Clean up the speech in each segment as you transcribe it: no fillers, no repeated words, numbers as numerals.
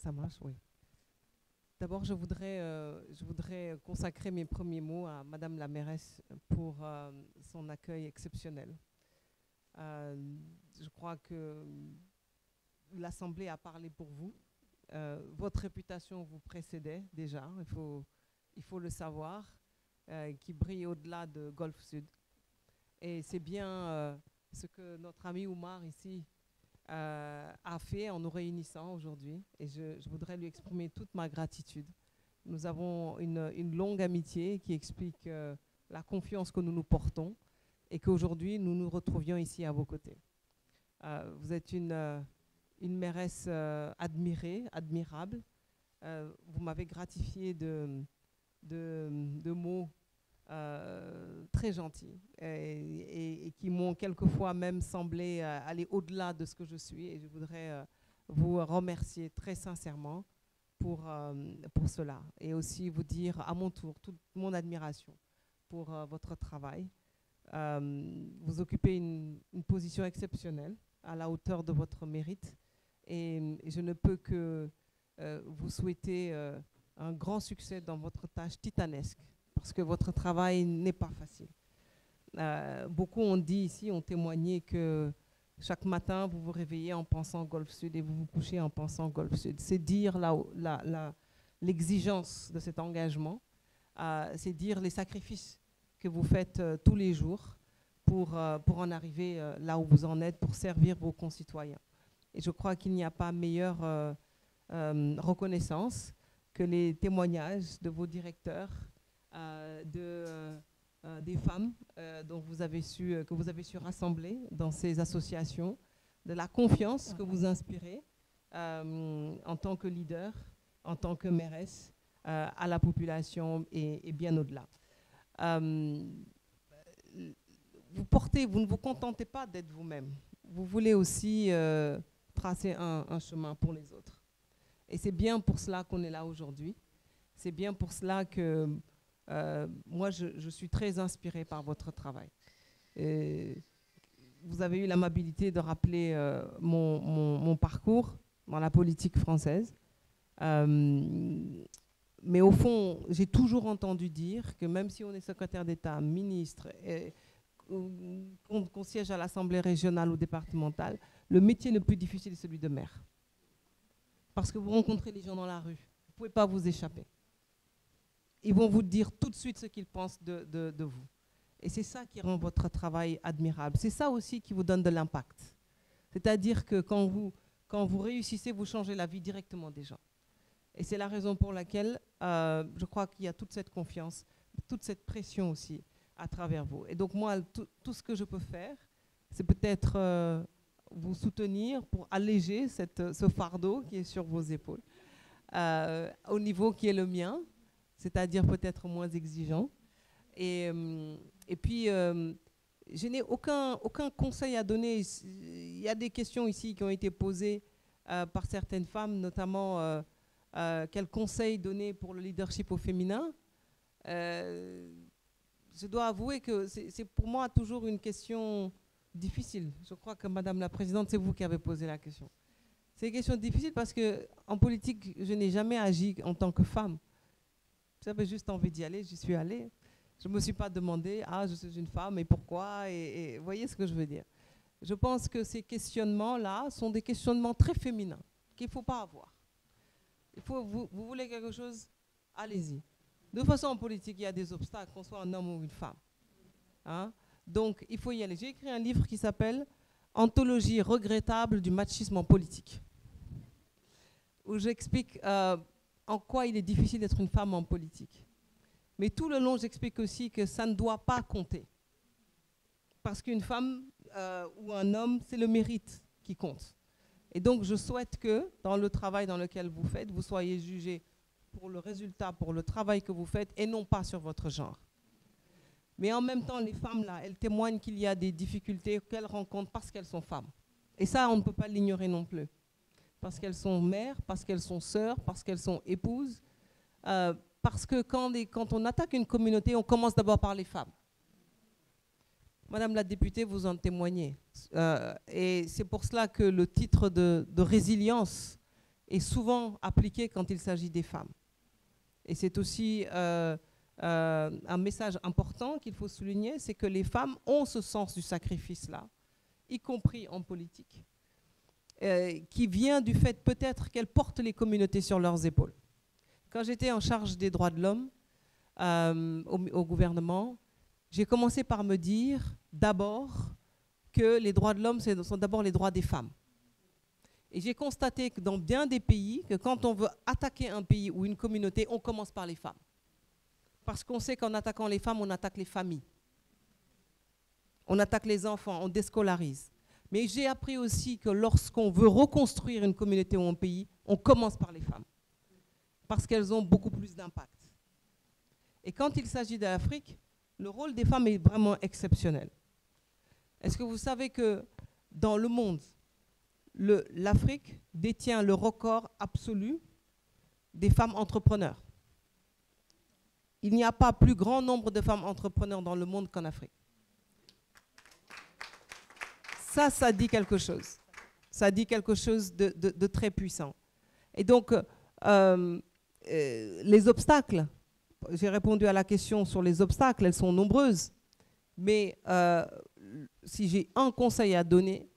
Ça marche, oui. D'abord, je voudrais consacrer mes premiers mots à Madame la mairesse pour son accueil exceptionnel. Je crois que l'Assemblée a parlé pour vous. Votre réputation vous précédait déjà, il faut le savoir, qui brille au-delà de Golfe Sud. Et c'est bien ce que notre ami Oumar ici a fait en nous réunissant aujourd'hui. Et je voudrais lui exprimer toute ma gratitude. Nous avons une longue amitié qui explique la confiance que nous nous portons et qu'aujourd'hui nous nous retrouvions ici à vos côtés. Vous êtes une mairesse admirée, admirable. Vous m'avez gratifié de mots très gentils et qui m'ont quelquefois même semblé aller au-delà de ce que je suis. Et je voudrais vous remercier très sincèrement pour cela. Et aussi vous dire à mon tour toute mon admiration pour votre travail. Vous occupez une position exceptionnelle à la hauteur de votre mérite. Et je ne peux que vous souhaiter un grand succès dans votre tâche titanesque, parce que votre travail n'est pas facile. Beaucoup ont dit ici, ont témoigné que chaque matin, vous vous réveillez en pensant Golfe Sud et vous vous couchez en pensant Golfe Sud. C'est dire l'exigence de cet engagement, c'est dire les sacrifices que vous faites tous les jours pour en arriver là où vous en êtes, pour servir vos concitoyens. Et je crois qu'il n'y a pas meilleure reconnaissance que les témoignages de vos directeurs, des femmes que vous avez su rassembler dans ces associations, de la confiance que vous inspirez en tant que leader, en tant que mairesse, à la population et bien au-delà. Vous ne vous contentez pas d'être vous-même. Vous voulez aussi tracer un chemin pour les autres. Et c'est bien pour cela qu'on est là aujourd'hui. C'est bien pour cela que moi, je suis très inspirée par votre travail. Et vous avez eu l'amabilité de rappeler mon parcours dans la politique française. Mais au fond, j'ai toujours entendu dire que même si on est secrétaire d'État, ministre, qu'on siège à l'Assemblée régionale ou départementale, le métier le plus difficile est celui de maire. Parce que vous rencontrez les gens dans la rue. Vous ne pouvez pas vous échapper. Ils vont vous dire tout de suite ce qu'ils pensent de vous. Et c'est ça qui rend votre travail admirable. C'est ça aussi qui vous donne de l'impact. C'est-à-dire que quand vous réussissez, vous changez la vie directement des gens. Et c'est la raison pour laquelle je crois qu'il y a toute cette confiance, toute cette pression aussi à travers vous. Et donc moi, tout ce que je peux faire, c'est peut-être vous soutenir pour alléger ce fardeau qui est sur vos épaules, au niveau qui est le mien, c'est-à-dire peut-être moins exigeant. Et puis, je n'ai aucun conseil à donner. Il y a des questions ici qui ont été posées par certaines femmes, notamment quel conseil donner pour le leadership au féminin. Je dois avouer que c'est pour moi toujours une question difficile. Je crois que Madame la Présidente, c'est vous qui avez posé la question. C'est une question difficile parce qu'en politique, je n'ai jamais agi en tant que femme. J'avais juste envie d'y aller, j'y suis allée. Je ne me suis pas demandé, je suis une femme et pourquoi, et vous voyez ce que je veux dire. Je pense que ces questionnements-là sont des questionnements très féminins qu'il ne faut pas avoir. Vous voulez quelque chose, allez-y. De toute façon, en politique, il y a des obstacles, qu'on soit un homme ou une femme. Hein? Donc, il faut y aller. J'ai écrit un livre qui s'appelle « Anthologie regrettable du machisme en politique », où j'explique en quoi il est difficile d'être une femme en politique. Mais tout le long, j'explique aussi que ça ne doit pas compter. Parce qu'une femme ou un homme, c'est le mérite qui compte. Et donc, je souhaite que, dans le travail dans lequel vous faites, vous soyez jugés pour le résultat, pour le travail que vous faites, et non pas sur votre genre. Mais en même temps, les femmes, là, elles témoignent qu'il y a des difficultés qu'elles rencontrent parce qu'elles sont femmes. Et ça, on ne peut pas l'ignorer non plus. Parce qu'elles sont mères, parce qu'elles sont sœurs, parce qu'elles sont épouses. Parce que quand on attaque une communauté, on commence d'abord par les femmes. Madame la députée, vous en témoignez. Et c'est pour cela que le titre de résilience est souvent appliquée quand il s'agit des femmes. Et c'est aussi un message important qu'il faut souligner, c'est que les femmes ont ce sens du sacrifice-là, y compris en politique, qui vient du fait peut-être qu'elles portent les communautés sur leurs épaules. Quand j'étais en charge des droits de l'homme au gouvernement, j'ai commencé par me dire d'abord que les droits de l'homme sont d'abord les droits des femmes. Et j'ai constaté que dans bien des pays, que quand on veut attaquer un pays ou une communauté, on commence par les femmes. Parce qu'on sait qu'en attaquant les femmes, on attaque les familles. On attaque les enfants, on déscolarise. Mais j'ai appris aussi que lorsqu'on veut reconstruire une communauté ou un pays, on commence par les femmes. Parce qu'elles ont beaucoup plus d'impact. Et quand il s'agit de l'Afrique, le rôle des femmes est vraiment exceptionnel. Est-ce que vous savez que dans le monde, l'Afrique détient le record absolu des femmes entrepreneurs? Il n'y a pas plus grand nombre de femmes entrepreneurs dans le monde qu'en Afrique. Ça dit quelque chose. Ça dit quelque chose de très puissant. Et donc, les obstacles, j'ai répondu à la question sur les obstacles, elles sont nombreuses. Mais si j'ai un conseil à donner,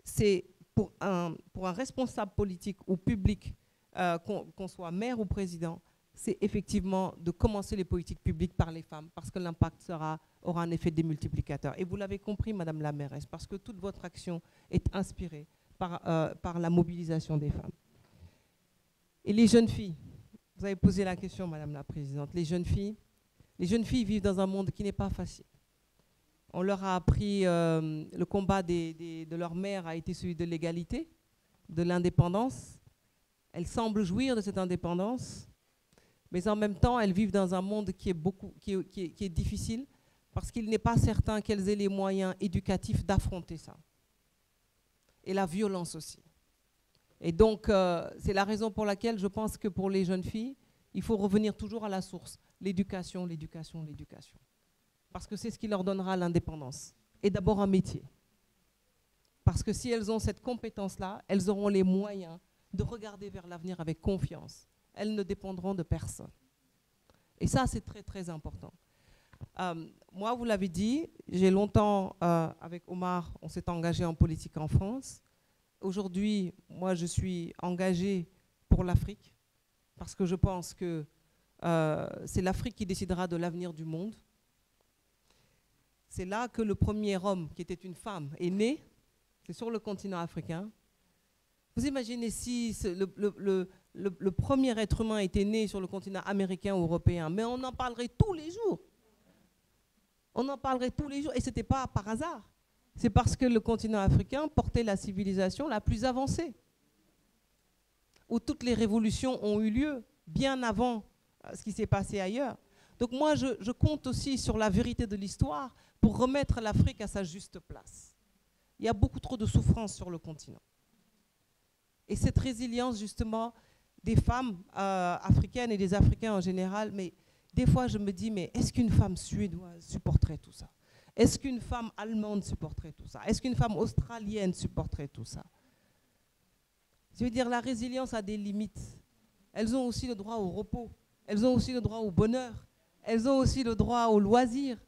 c'est pour un responsable politique ou public, qu'on soit maire ou président, c'est effectivement de commencer les politiques publiques par les femmes, parce que l'impact aura un effet démultiplicateur. Et vous l'avez compris, Madame la mairesse, parce que toute votre action est inspirée par la mobilisation des femmes. Et les jeunes filles, vous avez posé la question, Madame la Présidente, les jeunes filles vivent dans un monde qui n'est pas facile. On leur a appris, le combat de leur mère a été celui de l'égalité, de l'indépendance. Elles semblent jouir de cette indépendance, mais en même temps, elles vivent dans un monde qui est difficile, parce qu'il n'est pas certain qu'elles aient les moyens éducatifs d'affronter ça. Et la violence aussi. Et donc, c'est la raison pour laquelle je pense que pour les jeunes filles, il faut revenir toujours à la source. L'éducation, l'éducation, l'éducation. Parce que c'est ce qui leur donnera l'indépendance. Et d'abord un métier. Parce que si elles ont cette compétence-là, elles auront les moyens de regarder vers l'avenir avec confiance. Elles ne dépendront de personne. Et ça, c'est très, très important. Moi, vous l'avez dit, j'ai longtemps, avec Omar, on s'est engagé en politique en France. Aujourd'hui, moi, je suis engagée pour l'Afrique, parce que je pense que c'est l'Afrique qui décidera de l'avenir du monde. C'est là que le premier homme, qui était une femme, est né. C'est sur le continent africain. Vous imaginez si le premier être humain était né sur le continent américain ou européen, mais on en parlerait tous les jours. On en parlerait tous les jours, et ce n'était pas par hasard. C'est parce que le continent africain portait la civilisation la plus avancée, où toutes les révolutions ont eu lieu bien avant ce qui s'est passé ailleurs. Donc moi, je compte aussi sur la vérité de l'histoire pour remettre l'Afrique à sa juste place. Il y a beaucoup trop de souffrance sur le continent. Et cette résilience, justement, des femmes africaines et des Africains en général, mais des fois, je me dis, mais est-ce qu'une femme suédoise supporterait tout ça? Est-ce qu'une femme allemande supporterait tout ça? Est-ce qu'une femme australienne supporterait tout ça? Je veux dire, la résilience a des limites. Elles ont aussi le droit au repos. Elles ont aussi le droit au bonheur. Elles ont aussi le droit au loisir.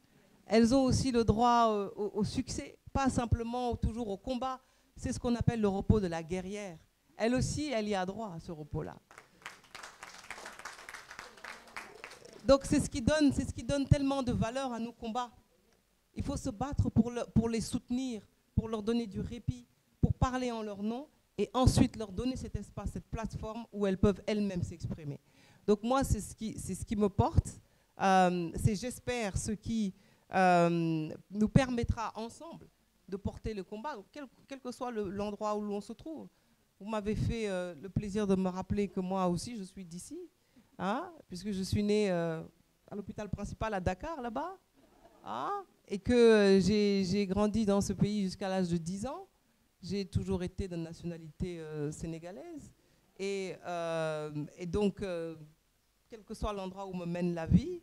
Elles ont aussi le droit au succès, pas simplement toujours au combat. C'est ce qu'on appelle le repos de la guerrière. Elle aussi, elle y a droit à ce repos-là. Donc c'est ce qui donne tellement de valeur à nos combats. Il faut se battre pour les soutenir, pour leur donner du répit, pour parler en leur nom et ensuite leur donner cet espace, cette plateforme où elles peuvent elles-mêmes s'exprimer. Donc moi, c'est ce qui me porte. C'est, j'espère, ce qui nous permettra ensemble de porter le combat, quel que soit l'endroit où l'on se trouve. Vous m'avez fait le plaisir de me rappeler que moi aussi, je suis d'ici, hein, puisque je suis née à l'hôpital principal à Dakar, là-bas, hein, et que j'ai grandi dans ce pays jusqu'à l'âge de 10 ans. J'ai toujours été de nationalité sénégalaise. Et donc, quel que soit l'endroit où me mène la vie,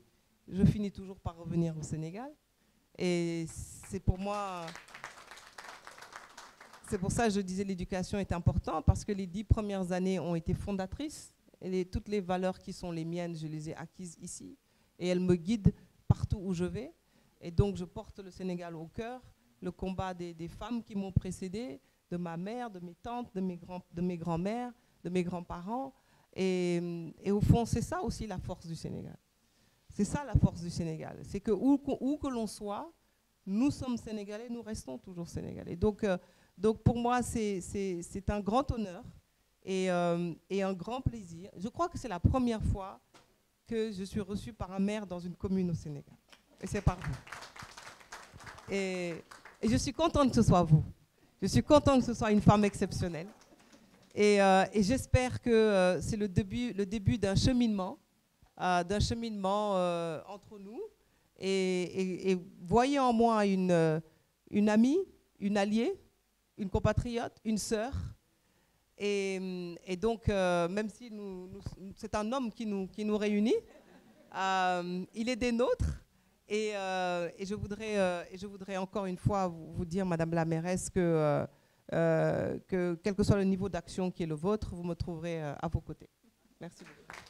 je finis toujours par revenir au Sénégal. Et c'est pour moi c'est pour ça que je disais l'éducation est importante, parce que les 10 premières années ont été fondatrices. Et toutes les valeurs qui sont les miennes, je les ai acquises ici. Et elles me guident partout où je vais. Et donc, je porte le Sénégal au cœur, le combat des femmes qui m'ont précédée, de ma mère, de mes tantes, de mes grands-mères, de mes grands-parents. Et au fond, c'est ça aussi la force du Sénégal. C'est ça la force du Sénégal. C'est que où que l'on soit, nous sommes Sénégalais, nous restons toujours Sénégalais. Donc pour moi, c'est un grand honneur et un grand plaisir. Je crois que c'est la première fois que je suis reçue par un maire dans une commune au Sénégal. Et c'est par vous. Et je suis contente que ce soit vous. Je suis contente que ce soit une femme exceptionnelle. Et j'espère que c'est le début d'un cheminement entre nous. Et voyez en moi une amie, une alliée, une compatriote, une sœur. Et donc, même si c'est un homme qui nous réunit, il est des nôtres. Et je voudrais encore une fois vous dire, Madame la mairesse, que quel que soit le niveau d'action qui est le vôtre, vous me trouverez à vos côtés. Merci beaucoup.